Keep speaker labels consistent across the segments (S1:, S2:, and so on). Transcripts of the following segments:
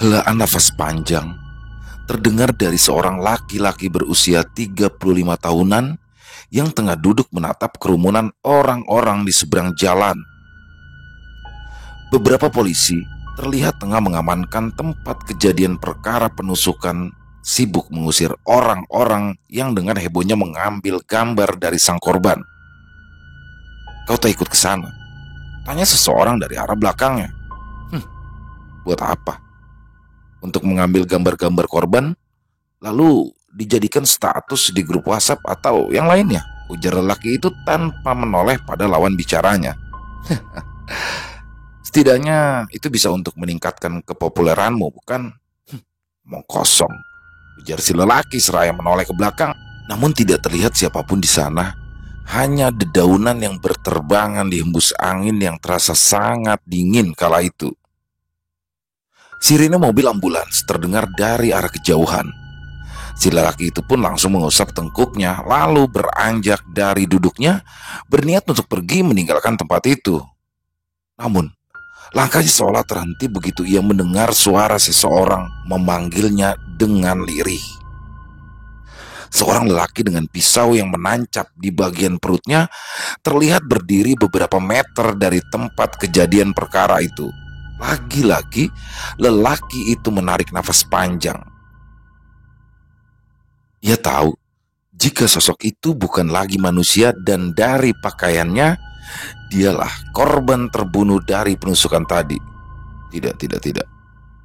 S1: Helaan nafas panjang terdengar dari seorang laki-laki berusia 35 tahunan yang tengah duduk menatap kerumunan orang-orang di seberang jalan. Beberapa polisi terlihat tengah mengamankan tempat kejadian perkara penusukan, sibuk mengusir orang-orang yang dengan hebohnya mengambil gambar dari sang korban. "Kau tak ikut ke sana?" tanya seseorang dari arah belakangnya. Buat apa? Untuk mengambil gambar-gambar korban, lalu dijadikan status di grup WhatsApp atau yang lainnya, ujar lelaki itu tanpa menoleh pada lawan bicaranya. Setidaknya itu bisa untuk meningkatkan kepopuleranmu, bukan? Mau kosong, ujar si lelaki seraya menoleh ke belakang. Namun tidak terlihat siapapun di sana. Hanya dedaunan yang berterbangan dihembus angin yang terasa sangat dingin kala itu. Sirine mobil ambulans terdengar dari arah kejauhan. Si lelaki itu pun langsung mengusap tengkuknya, lalu beranjak dari duduknya, berniat untuk pergi meninggalkan tempat itu. Namun, langkahnya seolah terhenti begitu ia mendengar suara seseorang memanggilnya dengan lirih. Seorang lelaki dengan pisau yang menancap di bagian perutnya terlihat berdiri beberapa meter dari tempat kejadian perkara itu. Lagi-lagi, lelaki itu menarik nafas panjang. Ia tahu jika sosok itu bukan lagi manusia dan dari pakaiannya, dialah korban terbunuh dari penusukan tadi. Tidak.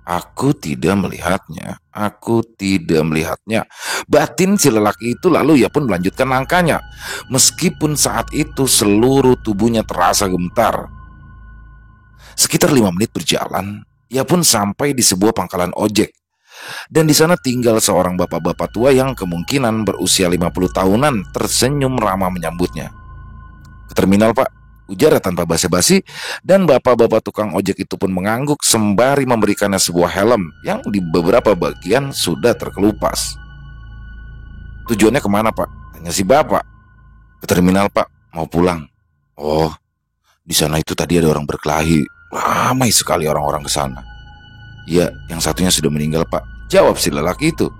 S1: Aku tidak melihatnya. Batin si lelaki itu, lalu ia pun melanjutkan langkahnya. Meskipun saat itu seluruh tubuhnya terasa gemetar. Sekitar 5 menit berjalan, ia pun sampai di sebuah pangkalan ojek. Dan di sana tinggal seorang bapak-bapak tua yang kemungkinan berusia 50 tahunan tersenyum ramah menyambutnya. "Ke terminal, Pak," ujarnya tanpa basa-basi, dan bapak-bapak tukang ojek itu pun mengangguk sembari memberikannya sebuah helm yang di beberapa bagian sudah terkelupas. "Tujuannya kemana, Pak?" tanya si bapak. "Ke terminal, Pak, mau pulang." "Oh, di sana itu tadi ada orang berkelahi. Ramai sekali orang-orang ke sana." "Ya, yang satunya sudah meninggal, Pak," jawab si lelaki itu.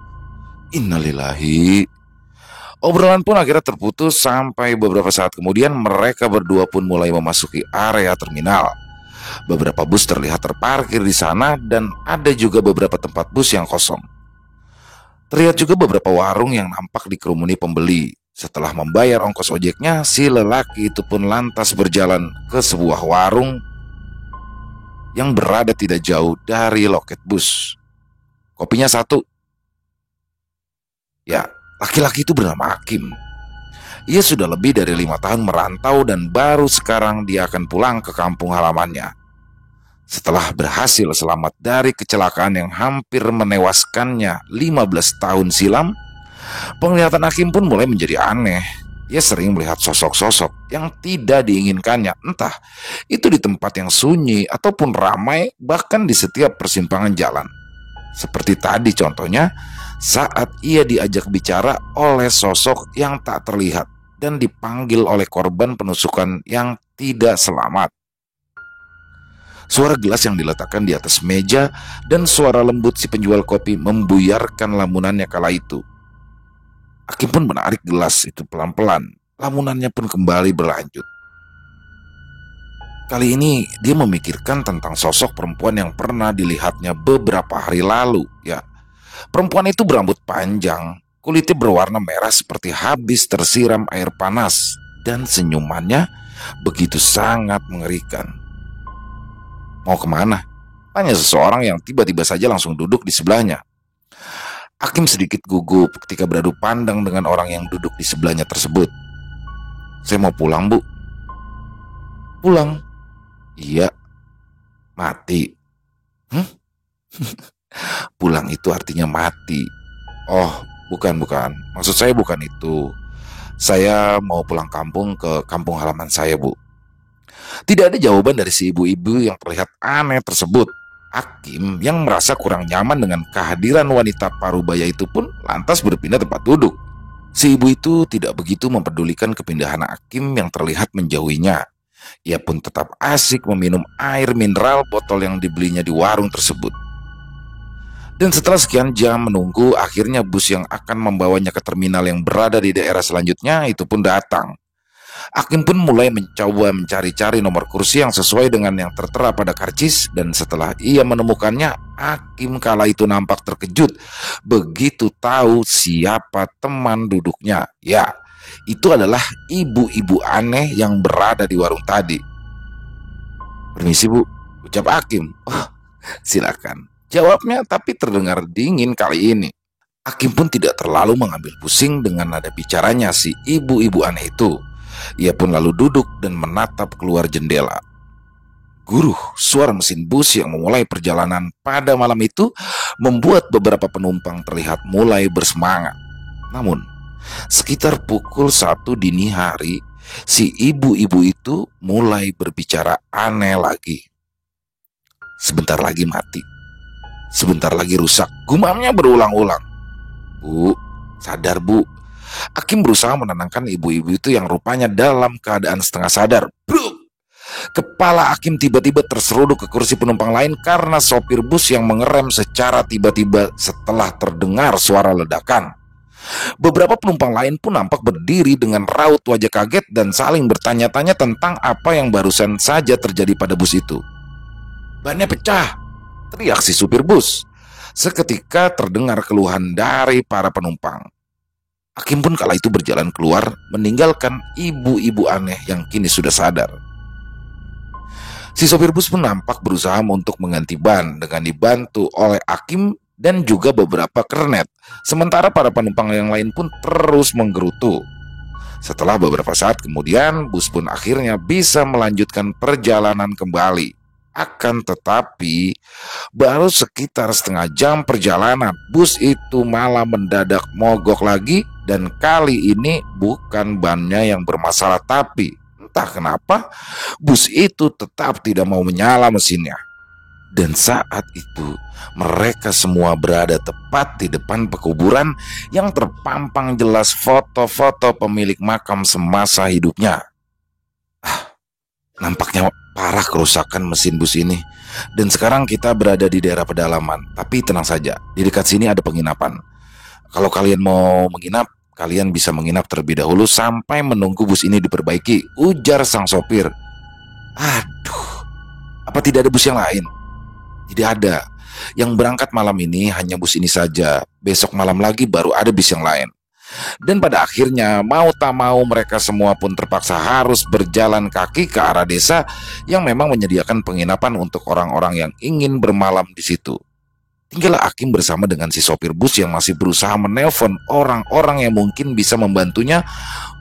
S1: Innalillahi. Obrolan pun akhirnya terputus sampai beberapa saat kemudian mereka berdua pun mulai memasuki area terminal. Beberapa bus terlihat terparkir di sana dan ada juga beberapa tempat bus yang kosong. Terlihat juga beberapa warung yang nampak dikerumuni pembeli. Setelah membayar ongkos ojeknya, si lelaki itu pun lantas berjalan ke sebuah warung yang berada tidak jauh dari loket bus. "Kopinya satu." Ya, laki-laki itu bernama Hakim. Ia sudah lebih dari 5 tahun merantau dan baru sekarang dia akan pulang ke kampung halamannya. Setelah berhasil selamat dari kecelakaan yang hampir menewaskannya 15 tahun silam, penglihatan Hakim pun mulai menjadi aneh. Ia sering melihat sosok-sosok yang tidak diinginkannya, entah itu di tempat yang sunyi ataupun ramai, bahkan di setiap persimpangan jalan. Seperti tadi contohnya, saat ia diajak bicara oleh sosok yang tak terlihat dan dipanggil oleh korban penusukan yang tidak selamat. Suara gelas yang diletakkan di atas meja dan suara lembut si penjual kopi membuyarkan lamunannya kala itu. Hakim pun menarik gelas itu pelan-pelan. Lamunannya pun kembali berlanjut. Kali ini dia memikirkan tentang sosok perempuan yang pernah dilihatnya beberapa hari lalu. Ya, perempuan itu berambut panjang, kulitnya berwarna merah seperti habis tersiram air panas, dan senyumannya begitu sangat mengerikan. "Mau kemana?" tanya seseorang yang tiba-tiba saja langsung duduk di sebelahnya. Hakim sedikit gugup ketika beradu pandang dengan orang yang duduk di sebelahnya tersebut. "Saya mau pulang, Bu." "Pulang?" "Iya." "Mati?" "Pulang itu artinya mati." "Oh, bukan. Maksud saya bukan itu. Saya mau pulang kampung ke kampung halaman saya, Bu." Tidak ada jawaban dari si ibu-ibu yang terlihat aneh tersebut. Hakim yang merasa kurang nyaman dengan kehadiran wanita parubaya itu pun lantas berpindah tempat duduk. Si ibu itu tidak begitu mempedulikan kepindahan Hakim yang terlihat menjauhinya. Ia pun tetap asik meminum air mineral botol yang dibelinya di warung tersebut. Dan setelah sekian jam menunggu, akhirnya bus yang akan membawanya ke terminal yang berada di daerah selanjutnya itu pun datang. Akim pun mulai mencoba mencari-cari nomor kursi yang sesuai dengan yang tertera pada karcis, dan setelah ia menemukannya, Akim kala itu nampak terkejut begitu tahu siapa teman duduknya. Ya, itu adalah ibu-ibu aneh yang berada di warung tadi. "Permisi Bu," ucap Akim. "Oh, silakan," jawabnya, tapi terdengar dingin kali ini. Akim pun tidak terlalu mengambil pusing dengan nada bicaranya si ibu-ibu aneh itu. Ia pun lalu duduk dan menatap keluar jendela. Guruh, suara mesin bus yang memulai perjalanan pada malam itu membuat beberapa penumpang terlihat mulai bersemangat. Namun, sekitar pukul 1 dini hari, si ibu-ibu itu mulai berbicara aneh lagi. "Sebentar lagi mati. Sebentar lagi rusak," gumamnya berulang-ulang. "Bu, sadar Bu." Akim berusaha menenangkan ibu-ibu itu yang rupanya dalam keadaan setengah sadar. Bruk! Kepala Akim tiba-tiba terseruduk ke kursi penumpang lain karena sopir bus yang mengerem secara tiba-tiba setelah terdengar suara ledakan. Beberapa penumpang lain pun nampak berdiri dengan raut wajah kaget dan saling bertanya-tanya tentang apa yang barusan saja terjadi pada bus itu. "Bannya pecah!" teriak si supir bus. Seketika terdengar keluhan dari para penumpang. Akim pun kala itu berjalan keluar, meninggalkan ibu-ibu aneh yang kini sudah sadar. Si sopir bus pun nampak berusaha untuk mengganti ban dengan dibantu oleh Akim dan juga beberapa kernet. Sementara para penumpang yang lain pun terus menggerutu. Setelah beberapa saat kemudian, bus pun akhirnya bisa melanjutkan perjalanan kembali. Akan tetapi, baru sekitar setengah jam perjalanan, bus itu malah mendadak mogok lagi, dan kali ini bukan bannya yang bermasalah, tapi entah kenapa bus itu tetap tidak mau menyala mesinnya. Dan saat itu mereka semua berada tepat di depan pekuburan yang terpampang jelas foto-foto pemilik makam semasa hidupnya. Nampaknya parah kerusakan mesin bus ini. Dan sekarang kita berada di daerah pedalaman. Tapi tenang saja, di dekat sini ada penginapan. Kalau kalian mau menginap, kalian bisa menginap terlebih dahulu sampai menunggu bus ini diperbaiki, ujar sang sopir. Aduh, apa tidak ada bus yang lain? Tidak ada. Yang berangkat malam ini hanya bus ini saja. Besok malam lagi baru ada bus yang lain. Dan pada akhirnya mau tak mau mereka semua pun terpaksa harus berjalan kaki ke arah desa yang memang menyediakan penginapan untuk orang-orang yang ingin bermalam di situ. Tinggallah Akim bersama dengan si sopir bus yang masih berusaha menelpon orang-orang yang mungkin bisa membantunya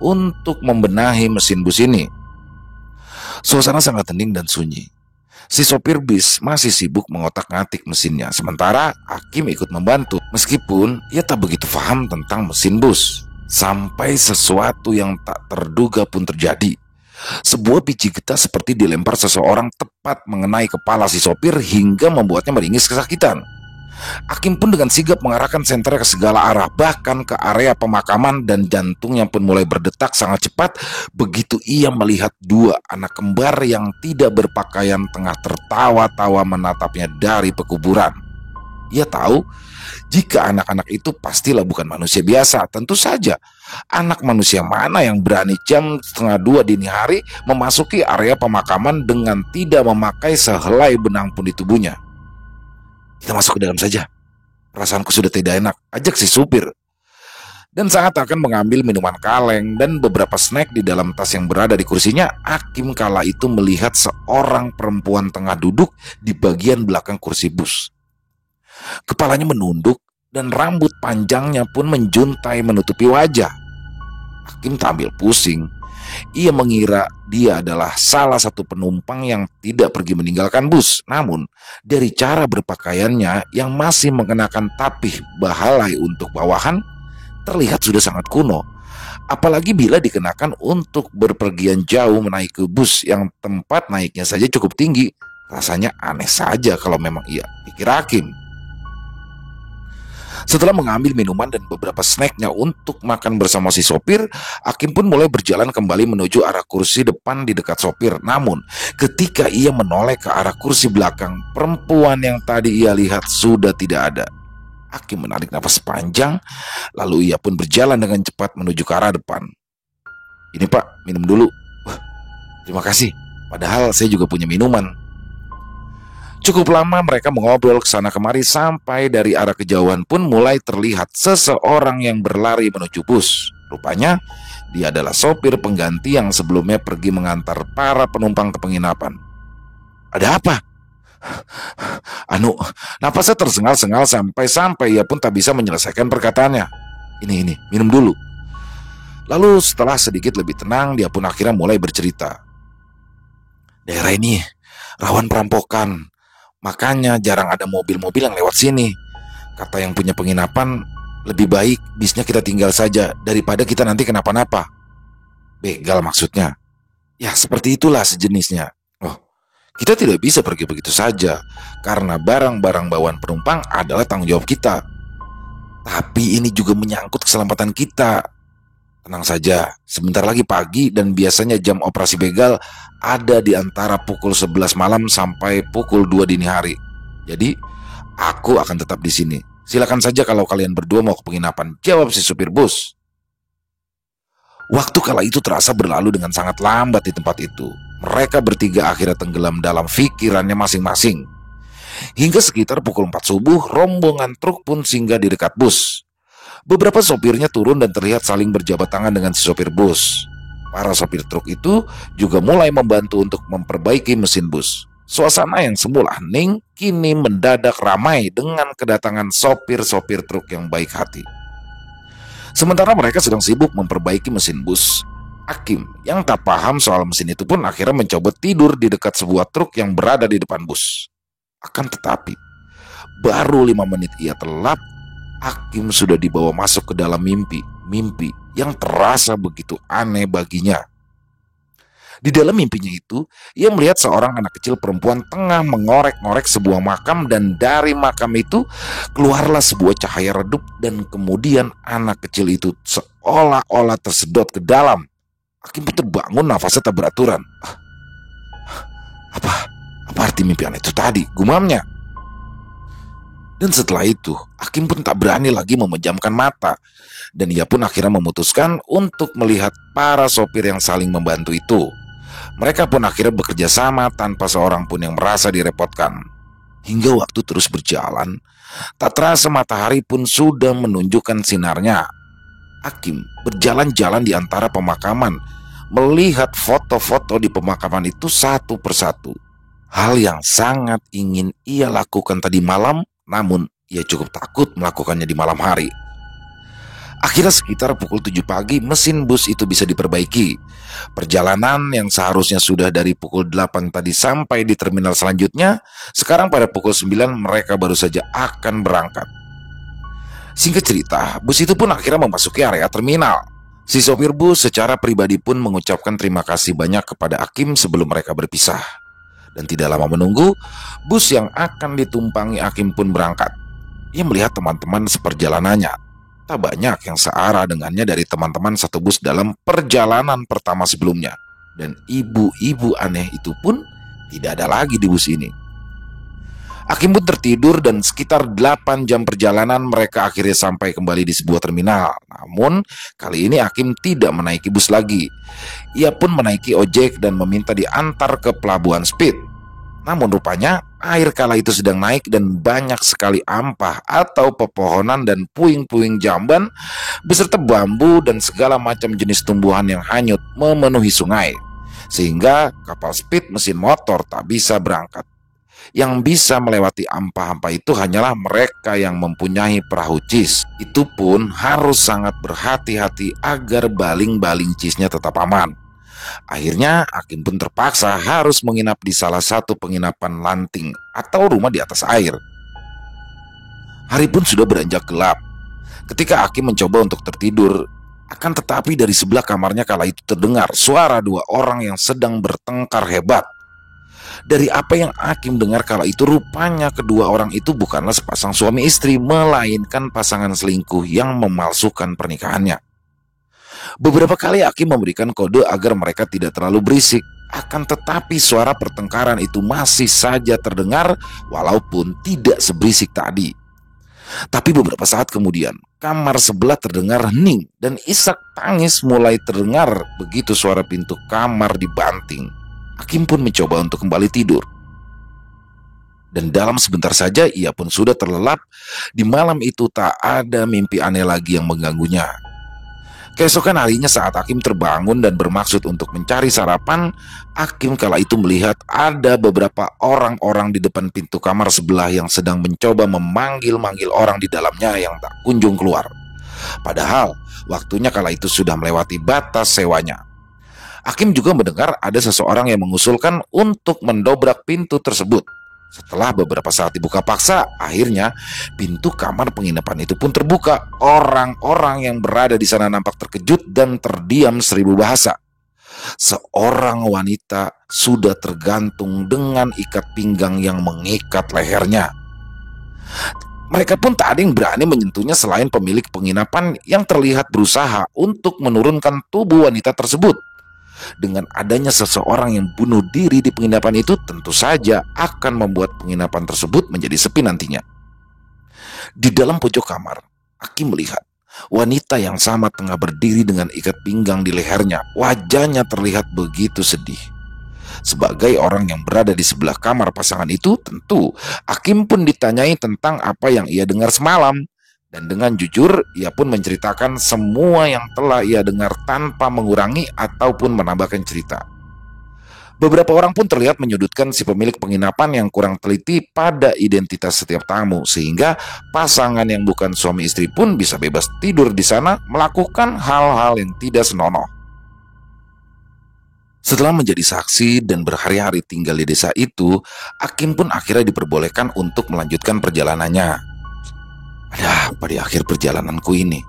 S1: untuk membenahi mesin bus ini. Suasana sangat hening dan sunyi. Si sopir bis masih sibuk mengotak-ngatik mesinnya, sementara Akim ikut membantu meskipun ia tak begitu paham tentang mesin bus. Sampai sesuatu yang tak terduga pun terjadi. Sebuah biji getah seperti dilempar seseorang tepat mengenai kepala si sopir hingga membuatnya meringis kesakitan. Akim pun dengan sigap mengarahkan senternya ke segala arah, bahkan ke area pemakaman, dan jantungnya pun mulai berdetak sangat cepat begitu ia melihat dua anak kembar yang tidak berpakaian tengah tertawa-tawa menatapnya dari pekuburan. Ia tahu jika anak-anak itu pastilah bukan manusia biasa. Tentu saja, anak manusia mana yang berani jam 1:30 dini hari memasuki area pemakaman dengan tidak memakai sehelai benang pun di tubuhnya. "Kita masuk ke dalam saja. Perasaanku sudah tidak enak," ajak si supir. Dan saat akan mengambil minuman kaleng dan beberapa snack di dalam tas yang berada di kursinya, Akim kala itu melihat seorang perempuan tengah duduk di bagian belakang kursi bus. Kepalanya menunduk dan rambut panjangnya pun menjuntai menutupi wajah. Akim tak ambil pusing. Ia mengira dia adalah salah satu penumpang yang tidak pergi meninggalkan bus. Namun, dari cara berpakaiannya yang masih mengenakan tapih bahalai untuk bawahan, terlihat sudah sangat kuno. Apalagi bila dikenakan untuk berpergian jauh menaik ke bus yang tempat naiknya saja cukup tinggi. Rasanya aneh saja kalau memang ia, pikir Hakim. Setelah mengambil minuman dan beberapa snacknya untuk makan bersama si sopir, Hakim pun mulai berjalan kembali menuju arah kursi depan di dekat sopir. Namun, ketika ia menoleh ke arah kursi belakang, perempuan yang tadi ia lihat sudah tidak ada. Hakim menarik napas panjang, lalu ia pun berjalan dengan cepat menuju ke arah depan. "Ini Pak, minum dulu." "Wah, terima kasih. Padahal saya juga punya minuman." Cukup lama mereka mengobrol ke sana kemari sampai dari arah kejauhan pun mulai terlihat seseorang yang berlari menuju bus. Rupanya dia adalah sopir pengganti yang sebelumnya pergi mengantar para penumpang ke penginapan. "Ada apa?" Napasnya tersengal-sengal sampai ia pun tak bisa menyelesaikan perkataannya. Ini, minum dulu." Lalu setelah sedikit lebih tenang, dia pun akhirnya mulai bercerita. "Daerah ini rawan perampokan, makanya jarang ada mobil-mobil yang lewat sini. Kata yang punya penginapan, lebih baik bisnya kita tinggal saja daripada kita nanti kenapa-napa." "Begal maksudnya?" "Ya, seperti itulah sejenisnya." "Oh, kita tidak bisa pergi begitu saja, karena barang-barang bawaan penumpang adalah tanggung jawab kita. Tapi ini juga menyangkut keselamatan kita. Tenang saja, sebentar lagi pagi dan biasanya jam operasi begal ada di antara pukul 11 malam sampai pukul 2 dini hari. Jadi, aku akan tetap di sini. Silakan saja kalau kalian berdua mau ke penginapan," jawab si supir bus. Waktu kala itu terasa berlalu dengan sangat lambat di tempat itu. Mereka bertiga akhirnya tenggelam dalam pikirannya masing-masing. Hingga sekitar pukul 4 subuh, rombongan truk pun singgah di dekat bus. Beberapa sopirnya turun dan terlihat saling berjabat tangan dengan si sopir bus. Para sopir truk itu juga mulai membantu untuk memperbaiki mesin bus. Suasana yang semula hening kini mendadak ramai dengan kedatangan sopir-sopir truk yang baik hati. Sementara mereka sedang sibuk memperbaiki mesin bus, Hakim yang tak paham soal mesin itu pun akhirnya mencoba tidur di dekat sebuah truk yang berada di depan bus. Akan tetapi, baru 5 menit ia terlelap, Hakim sudah dibawa masuk ke dalam mimpi yang terasa begitu aneh baginya. Di dalam mimpinya itu, ia melihat seorang anak kecil perempuan tengah mengorek-ngorek sebuah makam, dan dari makam itu keluarlah sebuah cahaya redup, dan kemudian anak kecil itu seolah-olah tersedot ke dalam. Hakim pun terbangun, nafasnya tak beraturan. Apa arti mimpian itu tadi? Gumamnya. Dan setelah itu, Hakim pun tak berani lagi memejamkan mata, dan ia pun akhirnya memutuskan untuk melihat para sopir yang saling membantu itu. Mereka pun akhirnya bekerja sama tanpa seorang pun yang merasa direpotkan. Hingga waktu terus berjalan, tak terasa matahari pun sudah menunjukkan sinarnya. Hakim berjalan-jalan di antara pemakaman, melihat foto-foto di pemakaman itu satu persatu. Hal yang sangat ingin ia lakukan tadi malam, namun ia cukup takut melakukannya di malam hari. Akhirnya sekitar pukul 7 pagi mesin bus itu bisa diperbaiki. Perjalanan yang seharusnya sudah dari pukul 8 tadi sampai di terminal selanjutnya, sekarang pada pukul 9 mereka baru saja akan berangkat. Singkat cerita, bus itu pun akhirnya memasuki area terminal. Si sopir bus secara pribadi pun mengucapkan terima kasih banyak kepada Hakim sebelum mereka berpisah. Dan tidak lama menunggu, bus yang akan ditumpangi Hakim pun berangkat. Ia melihat teman-teman seperjalanannya. Tak banyak yang searah dengannya dari teman-teman satu bus dalam perjalanan pertama sebelumnya. Dan ibu-ibu aneh itu pun tidak ada lagi di bus ini. Hakim pun tertidur dan sekitar 8 jam perjalanan mereka akhirnya sampai kembali di sebuah terminal. Namun kali ini Hakim tidak menaiki bus lagi. Ia pun menaiki ojek dan meminta diantar ke pelabuhan Speed. Namun rupanya air kala itu sedang naik dan banyak sekali ampah atau pepohonan dan puing-puing jamban beserta bambu dan segala macam jenis tumbuhan yang hanyut memenuhi sungai. Sehingga kapal Speed mesin motor tak bisa berangkat. Yang bisa melewati ampah-ampah itu hanyalah mereka yang mempunyai perahu cis. Itu pun harus sangat berhati-hati agar baling-baling cisnya tetap aman. Akhirnya Hakim pun terpaksa harus menginap di salah satu penginapan lanting atau rumah di atas air. Hari pun sudah beranjak gelap ketika Hakim mencoba untuk tertidur. Akan tetapi dari sebelah kamarnya kala itu terdengar suara 2 orang yang sedang bertengkar hebat. Dari apa yang Hakim dengar kala itu, rupanya kedua orang itu bukanlah sepasang suami istri, melainkan pasangan selingkuh yang memalsukan pernikahannya. Beberapa kali Hakim memberikan kode agar mereka tidak terlalu berisik. Akan tetapi suara pertengkaran itu masih saja terdengar walaupun tidak seberisik tadi. Tapi beberapa saat kemudian, kamar sebelah terdengar hening dan isak tangis mulai terdengar begitu suara pintu kamar dibanting. Hakim pun mencoba untuk kembali tidur. Dan dalam sebentar saja ia pun sudah terlelap. Di malam itu tak ada mimpi aneh lagi yang mengganggunya. Keesokan harinya saat Hakim terbangun dan bermaksud untuk mencari sarapan, Hakim kala itu melihat ada beberapa orang-orang di depan pintu kamar sebelah yang sedang mencoba memanggil-manggil orang di dalamnya yang tak kunjung keluar. Padahal waktunya kala itu sudah melewati batas sewanya. Hakim juga mendengar ada seseorang yang mengusulkan untuk mendobrak pintu tersebut. Setelah beberapa saat dibuka paksa, akhirnya pintu kamar penginapan itu pun terbuka. Orang-orang yang berada di sana nampak terkejut dan terdiam seribu bahasa. Seorang wanita sudah tergantung dengan ikat pinggang yang mengikat lehernya. Mereka pun tak ada yang berani menyentuhnya selain pemilik penginapan yang terlihat berusaha untuk menurunkan tubuh wanita tersebut. Dengan adanya seseorang yang bunuh diri di penginapan itu, tentu saja akan membuat penginapan tersebut menjadi sepi nantinya. Di dalam pojok kamar, Hakim melihat wanita yang sama tengah berdiri dengan ikat pinggang di lehernya. Wajahnya terlihat begitu sedih. Sebagai orang yang berada di sebelah kamar pasangan itu, tentu Hakim pun ditanyai tentang apa yang ia dengar semalam. Dan dengan jujur, ia pun menceritakan semua yang telah ia dengar tanpa mengurangi ataupun menambahkan cerita. Beberapa orang pun terlihat menyudutkan si pemilik penginapan yang kurang teliti pada identitas setiap tamu, sehingga pasangan yang bukan suami istri pun bisa bebas tidur di sana melakukan hal-hal yang tidak senonoh. Setelah menjadi saksi dan berhari-hari tinggal di desa itu, Hakim pun akhirnya diperbolehkan untuk melanjutkan perjalanannya. Ada apa di akhir perjalananku ini?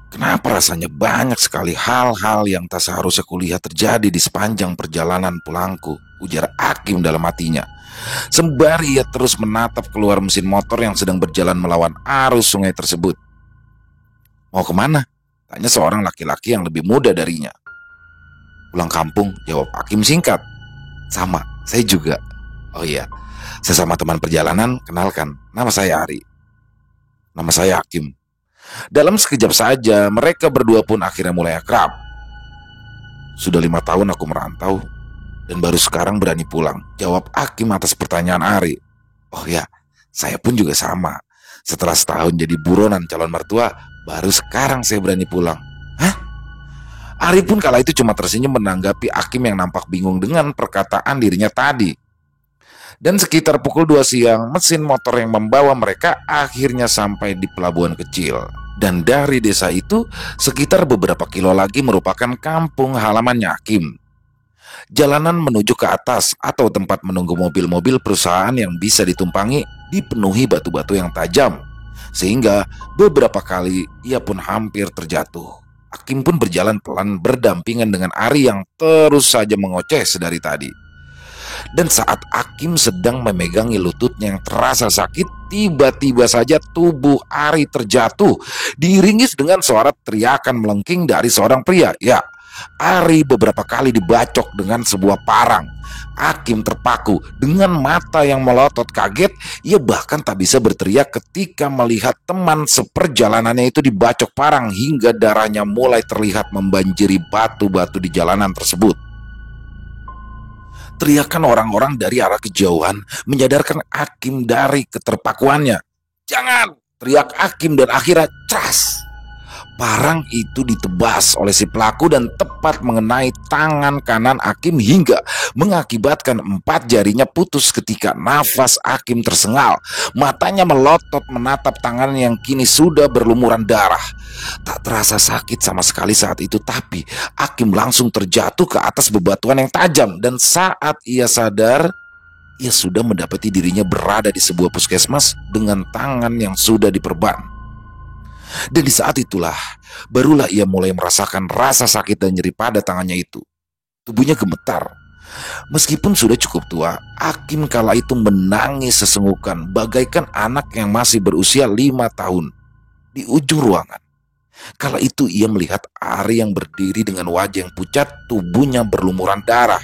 S1: Kenapa rasanya banyak sekali hal-hal yang tak seharusnya kulihat terjadi di sepanjang perjalanan pulangku, ujar Hakim dalam hatinya. Sembari ia terus menatap keluar mesin motor yang sedang berjalan melawan arus sungai tersebut. Mau kemana? Tanya seorang laki-laki yang lebih muda darinya. Pulang kampung, jawab Hakim singkat. Sama, saya juga. Oh iya, sesama teman perjalanan, kenalkan, nama saya Ari. Nama saya Hakim. Dalam sekejap saja mereka berdua pun akhirnya mulai akrab. Sudah 5 tahun aku merantau dan baru sekarang berani pulang, jawab Hakim atas pertanyaan Ari. Oh ya, saya pun juga sama. Setelah setahun jadi buronan calon mertua, baru sekarang saya berani pulang. Hah? Ari pun kala itu cuma tersenyum menanggapi Hakim yang nampak bingung dengan perkataan dirinya tadi. Dan sekitar pukul 2 siang, mesin motor yang membawa mereka akhirnya sampai di pelabuhan kecil. Dan dari desa itu, sekitar beberapa kilo lagi merupakan kampung halamannya Hakim. Jalanan menuju ke atas atau tempat menunggu mobil-mobil perusahaan yang bisa ditumpangi dipenuhi batu-batu yang tajam. Sehingga beberapa kali ia pun hampir terjatuh. Hakim pun berjalan pelan berdampingan dengan Ari yang terus saja mengoceh sedari tadi. Dan saat Hakim sedang memegangi lututnya yang terasa sakit, tiba-tiba saja tubuh Ari terjatuh, diiringi dengan suara teriakan melengking dari seorang pria. Ya, Ari beberapa kali dibacok dengan sebuah parang. Hakim terpaku dengan mata yang melotot kaget. Ia bahkan tak bisa berteriak ketika melihat teman seperjalanannya itu dibacok parang hingga darahnya mulai terlihat membanjiri batu-batu di jalanan tersebut. Teriakan orang-orang dari arah kejauhan menyadarkan Hakim dari keterpakuannya. Jangan! Teriak Hakim dan akhirnya cas! Parang itu ditebas oleh si pelaku dan tepat mengenai tangan kanan Hakim hingga mengakibatkan 4 jarinya putus ketika nafas Hakim tersengal. Matanya melotot menatap tangan yang kini sudah berlumuran darah. Tak terasa sakit sama sekali saat itu, tapi Hakim langsung terjatuh ke atas bebatuan yang tajam. Dan saat ia sadar, ia sudah mendapati dirinya berada di sebuah puskesmas dengan tangan yang sudah diperban. Dan di saat itulah, barulah ia mulai merasakan rasa sakit dan nyeri pada tangannya itu. Tubuhnya gemetar. Meskipun sudah cukup tua, Hakim kala itu menangis sesenggukan bagaikan anak yang masih berusia 5 tahun. Di ujung ruangan, kala itu ia melihat Ari yang berdiri dengan wajah yang pucat, tubuhnya berlumuran darah.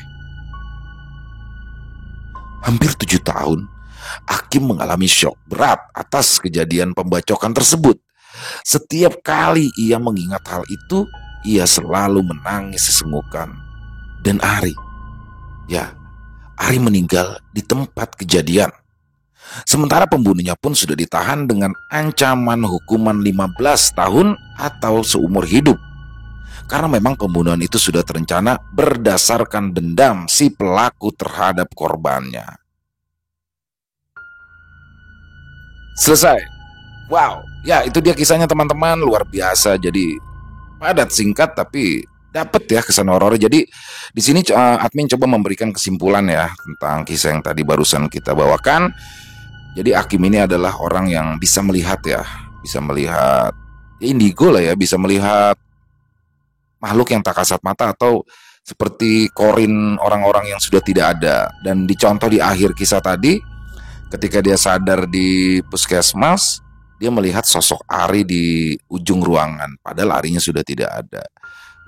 S1: Hampir 7 tahun, Hakim mengalami syok berat atas kejadian pembacokan tersebut. Setiap kali ia mengingat hal itu, ia selalu menangis sesenggukan. Dan Ari meninggal di tempat kejadian. Sementara pembunuhnya pun sudah ditahan dengan ancaman hukuman 15 tahun atau seumur hidup. Karena memang pembunuhan itu sudah terencana berdasarkan dendam si pelaku terhadap korbannya. Selesai. Wow, ya itu dia kisahnya teman-teman, luar biasa. Jadi padat, singkat, tapi dapat ya kesan horornya. Jadi di sini admin coba memberikan kesimpulan ya tentang kisah yang tadi barusan kita bawakan. Jadi Hakim ini adalah orang yang bisa melihat ya indigo lah ya, bisa melihat makhluk yang tak kasat mata atau seperti korin orang-orang yang sudah tidak ada. Dan dicontoh di akhir kisah tadi, ketika dia sadar di puskesmas, dia melihat sosok Ari di ujung ruangan, padahal Arinya sudah tidak ada.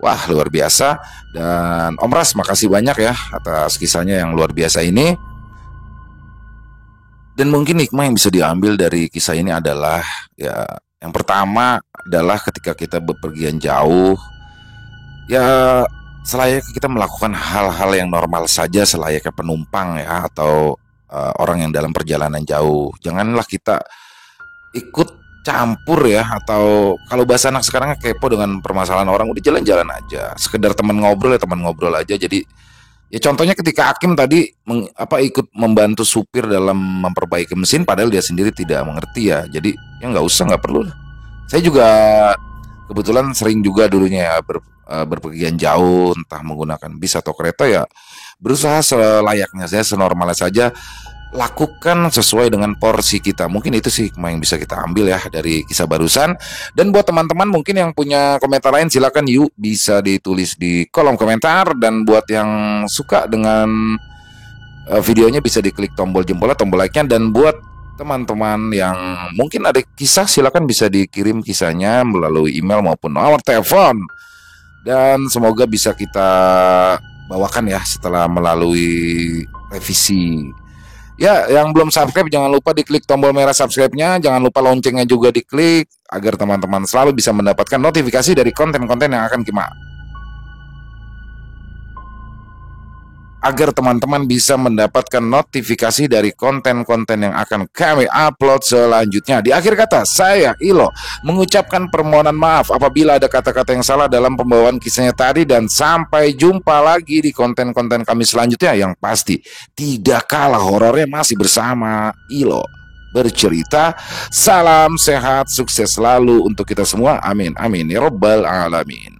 S1: Wah, luar biasa. Dan Om Ras, makasih banyak ya atas kisahnya yang luar biasa ini. Dan mungkin hikmah yang bisa diambil dari kisah ini adalah ya, yang pertama adalah ketika kita bepergian jauh, ya selayaknya kita melakukan hal-hal yang normal saja selayaknya penumpang ya, atau orang yang dalam perjalanan jauh. Janganlah kita ikut campur ya, atau kalau bahasa anak sekarang kepo dengan permasalahan orang. Udah jalan-jalan aja, sekedar teman ngobrol ya teman ngobrol aja. Jadi ya contohnya ketika Hakim tadi ikut membantu supir dalam memperbaiki mesin, padahal dia sendiri tidak mengerti ya. Jadi ya nggak usah, nggak perlu. Saya juga kebetulan sering juga dulunya ya berpergian jauh, entah menggunakan bis atau kereta, ya berusaha selayaknya saya, senormalnya saja, lakukan sesuai dengan porsi kita. Mungkin itu sih hikmah yang bisa kita ambil ya dari kisah barusan. Dan buat teman-teman mungkin yang punya komentar lain, silakan yuk bisa ditulis di kolom komentar. Dan buat yang suka dengan videonya bisa diklik tombol jempol, tombol like-nya. Dan buat teman-teman yang mungkin ada kisah, silakan bisa dikirim kisahnya melalui email maupun nomor telepon. Dan semoga bisa kita bawakan ya setelah melalui revisi. Ya, yang belum subscribe jangan lupa diklik tombol merah subscribe-nya, jangan lupa loncengnya juga diklik agar teman-teman selalu bisa mendapatkan notifikasi dari konten-konten yang akan kami upload selanjutnya. Di akhir kata, saya Ilo mengucapkan permohonan maaf apabila ada kata-kata yang salah dalam pembawaan kisahnya tadi, dan sampai jumpa lagi di konten-konten kami selanjutnya yang pasti tidak kalah horornya masih bersama Ilo bercerita. Salam sehat, sukses selalu untuk kita semua. Amin amin ya robbal alamin.